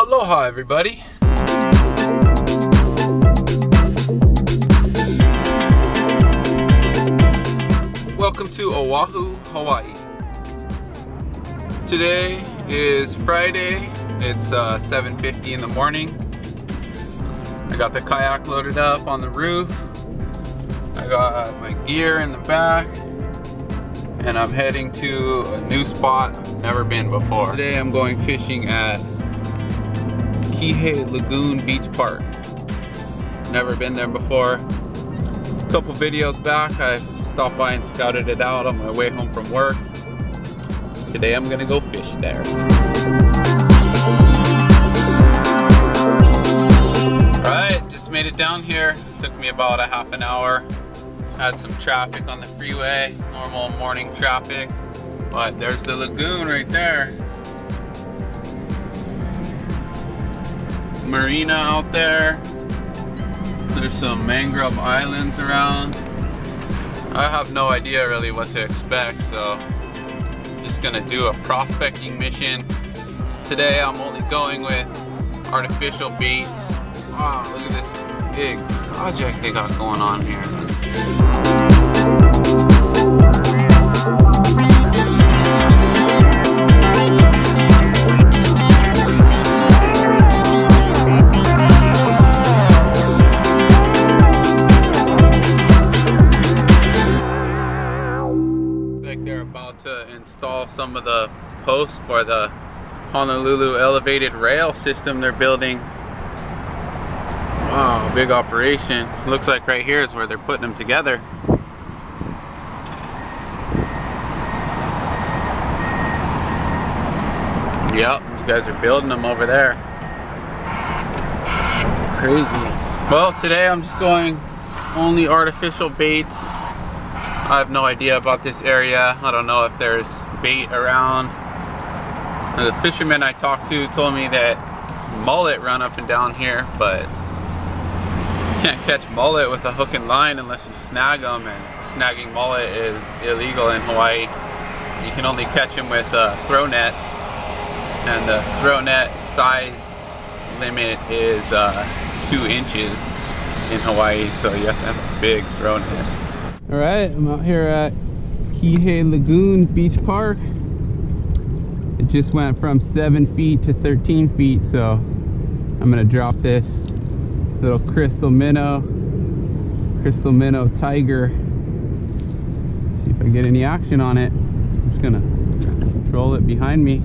Aloha everybody. Welcome to Oahu, Hawaii. Today is Friday. It's 7:50 in the morning. I got the kayak loaded up on the roof. I got my gear in the back. And I'm heading to a new spot I've never been before. Today I'm going fishing at Kayak Lagoon Beach Park. Never been there before. A couple videos back I stopped by and scouted it out on my way home from work. Today I'm gonna go fish there. Alright, just made it down here. Took me about a half an hour. Had some traffic on the freeway, normal morning traffic, but there's the lagoon right there. Marina out there. There's some mangrove islands around. I have no idea really what to expect, so I'm just gonna do a prospecting mission. Today I'm only going with artificial baits. Wow, look at this big project they got going on here. Like they're about to install some of the posts for the Honolulu elevated rail system they're building. Wow, big operation. Looks like right here is where they're putting them together. Yep, these guys are building them over there. Crazy. Well, today I'm just going only artificial baits. I have no idea about this area. I don't know if there's bait around. The fisherman I talked to told me that mullet run up and down here, but you can't catch mullet with a hook and line unless you snag them, and snagging mullet is illegal in Hawaii. You can only catch them with throw nets, and the throw net size limit is 2 inches in Hawaii, so you have to have a big throw net. Alright, I'm out here at Kayak Lagoon Beach Park. It just went from 7 feet to 13 feet, so I'm gonna drop this little crystal minnow tiger. See if I get any action on it. I'm just gonna control it behind me.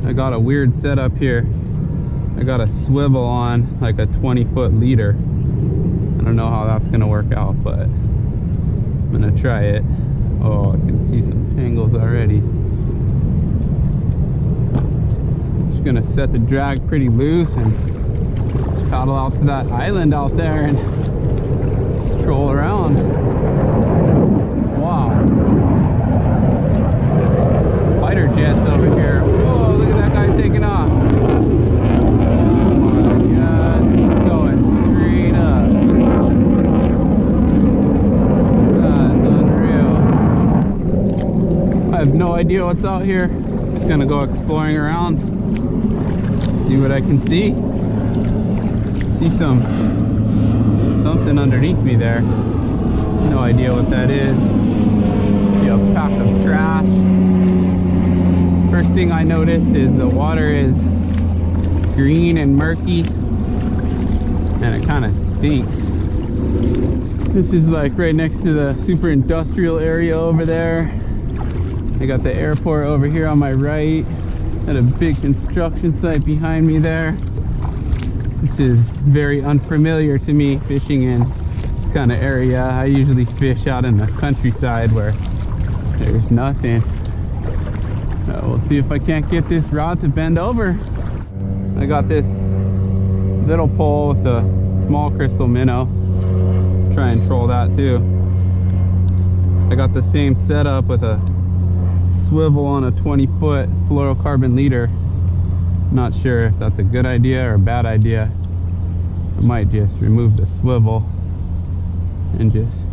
I got a weird setup here. I got a swivel on like a 20-foot leader. I don't know how that's gonna work out, but I'm gonna try it. Oh, I can see some tangles already. Just gonna set the drag pretty loose and just paddle out to that island out there and just troll around. Wow. Fighter jets over here. Whoa, look at that guy taking off. I have no idea what's out here. Just gonna go exploring around, see what I can see. See something underneath me there. No idea what that is. See a pack of trash. First thing I noticed is the water is green and murky, and it kind of stinks. This is like right next to the super industrial area over there. I got the airport over here on my right, and a big construction site behind me there. This is very unfamiliar to me, fishing in this kind of area. I usually fish out in the countryside where there's nothing. We'll see if I can't get this rod to bend over. I got this little pole with a small crystal minnow. Try and troll that too. I got the same setup with a swivel on a 20-foot fluorocarbon leader. Not sure if that's a good idea or a bad idea. I might just remove the swivel and just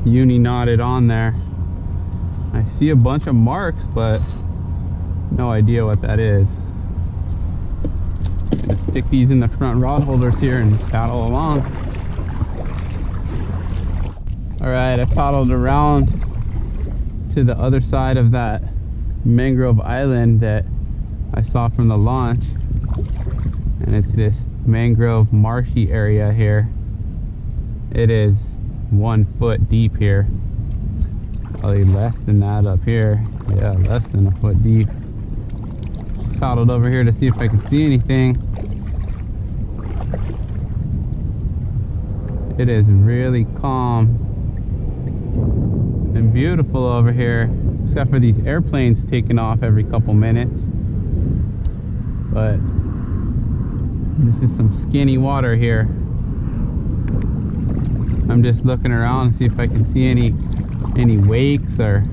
uni knot it on there. I see a bunch of marks, but no idea what that is. I'm gonna stick these in the front rod holders here and just paddle along. Alright, I paddled around to the other side of that mangrove island that I saw from the launch. And it's this mangrove marshy area here. It is 1 foot deep here. Probably less than that up here. Yeah, less than a foot deep. Paddled over here to see if I could see anything. It is really calm and beautiful over here, except for these airplanes taking off every couple minutes. But this is some skinny water here. I'm just looking around to see if I can see any wakes or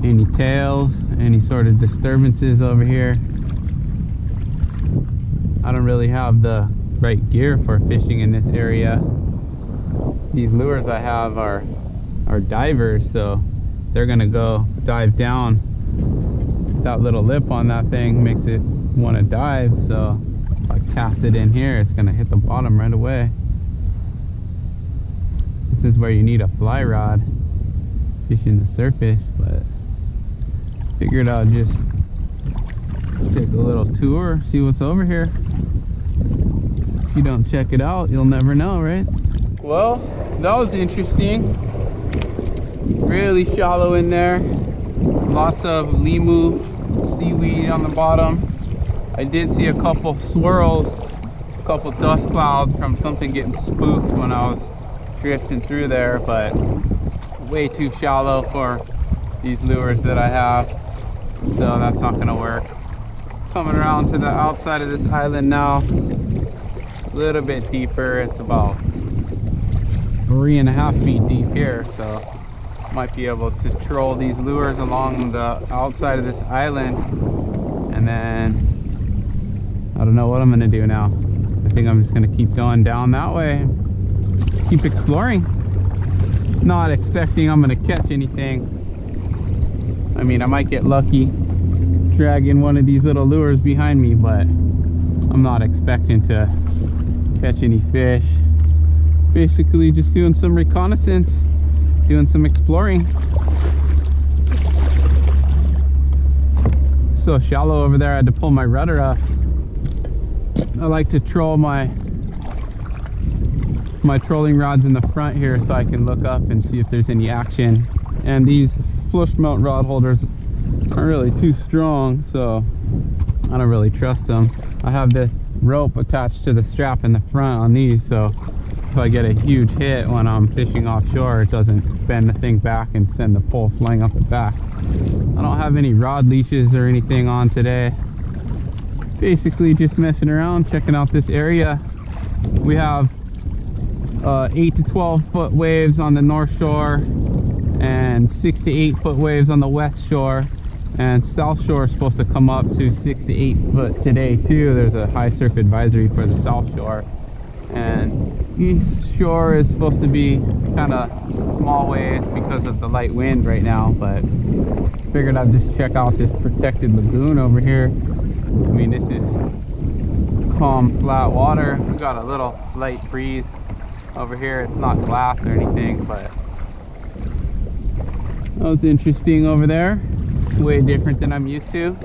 any tails, any sort of disturbances over here. I don't really have the right gear for fishing in this area. These lures I have are divers, so they're gonna go dive down. That little lip on that thing makes it want to dive, so if I cast it in here, it's gonna hit the bottom right away. This is where you need a fly rod fishing the surface, but figured I'd just take a little tour, see what's over here. If you don't check it out, you'll never know, right? Well, that was interesting. Really shallow in there. Lots of limu seaweed on the bottom. I did see a couple swirls, a couple dust clouds from something getting spooked when I was drifting through there, but way too shallow for these lures that I have, so that's not gonna work. Coming around to the outside of this island now, a little bit deeper. It's about 3.5 feet deep here, so might be able to troll these lures along the outside of this island. And then I don't know what I'm gonna do now. I think I'm just gonna keep going down that way, just keep exploring. Not expecting I'm gonna catch anything. I mean, I might get lucky dragging one of these little lures behind me, but I'm not expecting to catch any fish. Basically just doing some reconnaissance, doing some exploring. So shallow over there, I had to pull my rudder up. I like to troll my trolling rods in the front here so I can look up and see if there's any action. And these flush mount rod holders aren't really too strong, so I don't really trust them. I have this rope attached to the strap in the front on these, so if I get a huge hit when I'm fishing offshore, it doesn't bend the thing back and send the pole flying up the back. I don't have any rod leashes or anything on today. Basically just messing around, checking out this area. We have 8 to 12 foot waves on the north shore and 6 to 8 foot waves on the west shore, and south shore is supposed to come up to 6 to 8 foot today too. There's a high surf advisory for the south shore, and east shore is supposed to be kind of small waves because of the light wind right now, but figured I'd just check out this protected lagoon over here. I mean, this is calm, flat water. We've got a little light breeze over here. It's not glass or anything, but that was interesting over there. Way different than I'm used to.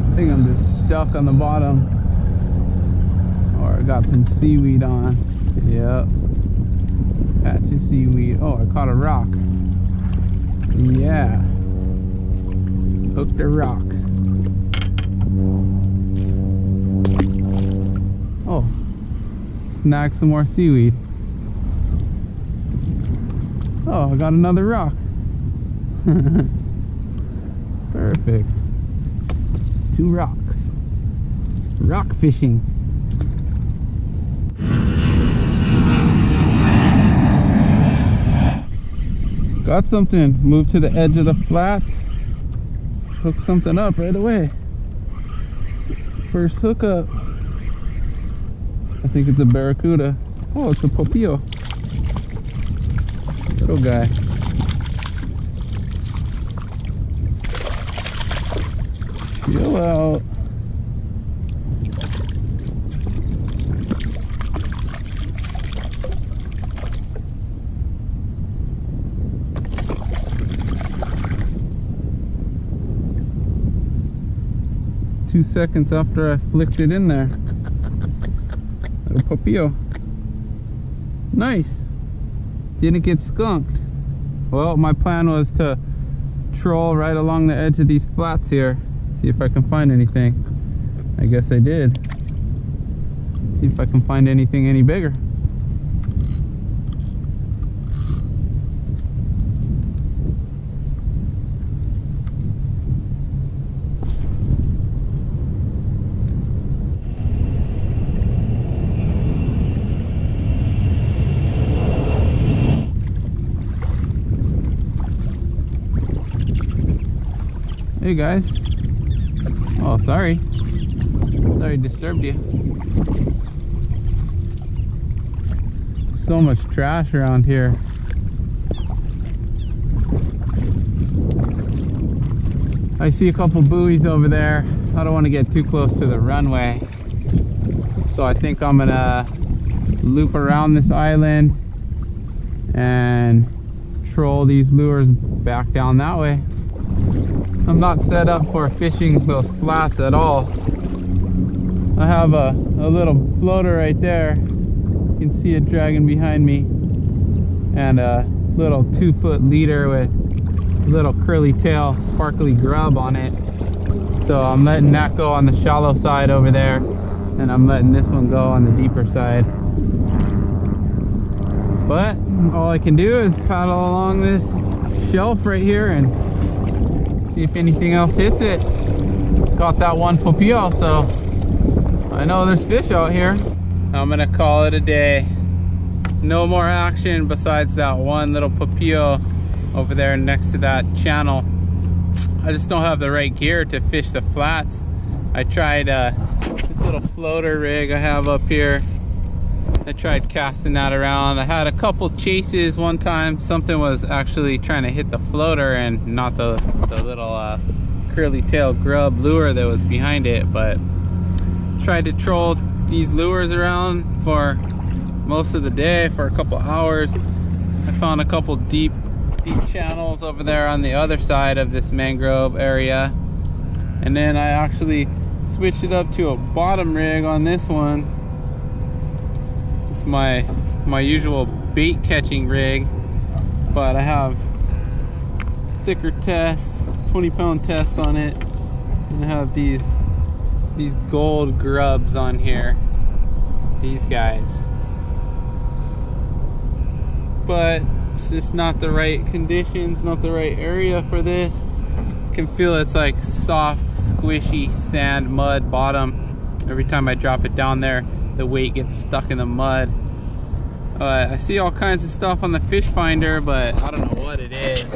I think I'm just stuck on the bottom, or I got some seaweed on. Yep, patch of seaweed. Oh, I caught a rock. Yeah, hooked a rock. Oh, snag some more seaweed. Oh, I got another rock. Perfect. 2 rocks. Rock fishing. Got something. Moved to the edge of the flats. Hooked something up right away. First hookup. I think it's a barracuda. Oh, it's a popillo. Little guy. Chill out. Two seconds after I flicked it in there. A popillo. Nice. Didn't get skunked. Well, my plan was to troll right along the edge of these flats here. See if I can find anything. I guess I did. See if I can find anything any bigger. Hey guys. Oh, sorry. Sorry I disturbed you. So much trash around here. I see a couple buoys over there. I don't want to get too close to the runway. So I think I'm gonna loop around this island and troll these lures back down that way. I'm not set up for fishing those flats at all. I have a little floater right there. You can see it dragging behind me. And a little 2-foot leader with little curly tail, sparkly grub on it. So I'm letting that go on the shallow side over there. And I'm letting this one go on the deeper side. But all I can do is paddle along this shelf right here and see if anything else hits it. Got that one popillo, so I know there's fish out here. I'm gonna call it a day. No more action besides that one little popillo over there next to that channel. I just don't have the right gear to fish the flats. I tried this little floater rig I have up here. I tried casting that around. I had a couple chases one time. Something was actually trying to hit the floater and not the little curly tail grub lure that was behind it. But tried to troll these lures around for most of the day for a couple hours. I found a couple deep channels over there on the other side of this mangrove area. And then I actually switched it up to a bottom rig on this one. It's my usual bait catching rig, but I have thicker test, 20-pound test on it, and I have these gold grubs on here, these guys. But it's just not the right conditions, not the right area for this. You can feel it's like soft, squishy sand, mud bottom. Every time I drop it down there, the weight gets stuck in the mud. I see all kinds of stuff on the fish finder, but I don't know what it is.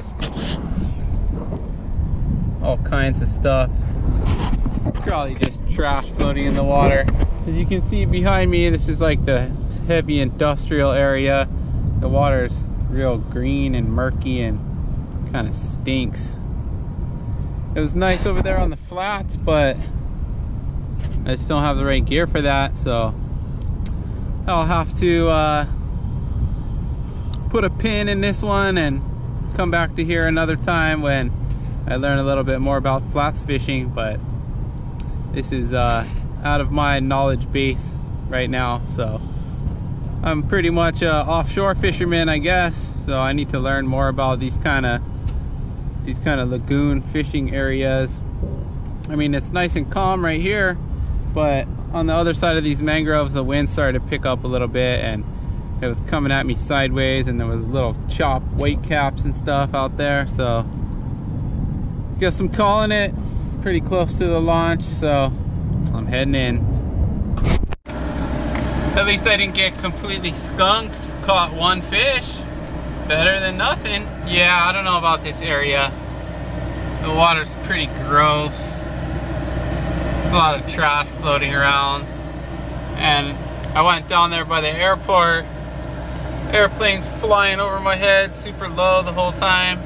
All kinds of stuff. Probably just trash floating in the water. As you can see behind me, this is like the heavy industrial area. The water's real green and murky and kind of stinks. It was nice over there on the flats, but I just don't have the right gear for that, so I'll have to put a pin in this one and come back to here another time when I learn a little bit more about flats fishing. But this is out of my knowledge base right now, so I'm pretty much a offshore fisherman, I guess, so I need to learn more about these kind of lagoon fishing areas. I mean, it's nice and calm right here, but on the other side of these mangroves, the wind started to pick up a little bit and it was coming at me sideways, and there was little chopped white caps and stuff out there. So guess I'm calling it. Pretty close to the launch, so I'm heading in. At least I didn't get completely skunked. Caught one fish. Better than nothing. Yeah, I don't know about this area. The water's pretty gross. A lot of trash floating around. And I went down there by the airport. Airplanes flying over my head, super low the whole time.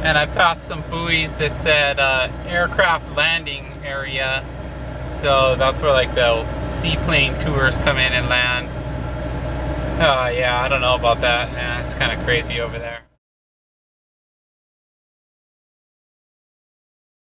And I passed some buoys that said aircraft landing area. So that's where like the seaplane tours come in and land. Yeah, I don't know about that. It's kind of crazy over there.